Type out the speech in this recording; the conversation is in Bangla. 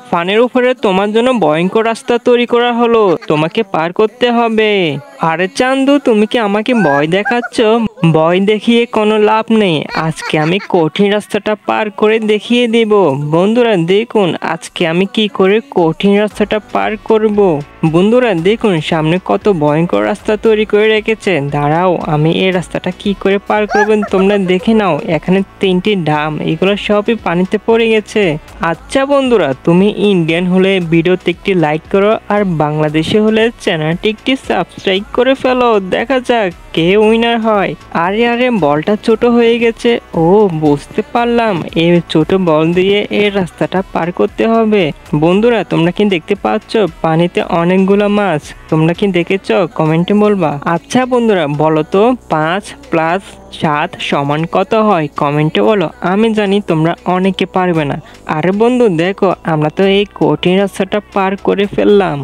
ফানের উপরে তোমার জন্য ভয়ঙ্কর রাস্তা তৈরি করা হলো, তোমাকে পার করতে হবে। আরে চান্দু, তুমি কি আমাকে ভয় দেখাচ্ছ? ভয় দেখিয়ে কোনো লাভ নেই, আজকে আমি কঠিন রাস্তাটা পার করে দেখিয়ে দিব। বন্ধুরা দেখুন আজকে আমি কি করে কঠিন রাস্তাটা পার করব। বন্ধুরা দেখুন সামনে কত ভয়ঙ্কর রাস্তা তৈরি করে রেখেছে। দাঁড়াও, আমি এই রাস্তাটা কি করে পার করবেন তোমরা দেখে নাও। এখানে 3টি ডাম, এগুলো সবই পানিতে পড়ে গেছে। আচ্ছা বন্ধুরা, তুমি ইন্ডিয়ান হলে ভিডিওতে একটি লাইক করো, আর বাংলাদেশে হলে চ্যানেলটি একটি সাবস্ক্রাইব করে ফেলো। দেখা যাক কে উইনার হয়। আরে আরে, বলটা ছোট হয়ে গেছে। ও, বুঝতে পারলাম, এই ছোট বল দিয়ে এই রাস্তাটা পার করতে হবে। বন্ধুরা তোমরা কি দেখতে পাচ্ছ পানিতে অনেকগুলো মাছ? তোমরা কি দেখেছ? কমেন্টে বলবা। আচ্ছা বন্ধুরা বলো তো, 5 + 7 = কত হয়? কমেন্টে বলো। আমি জানি তোমরা অনেকে পারবে না। আরে বন্ধু দেখো, আমরা তো এই কঠিন রাস্তাটা পার করে ফেললাম।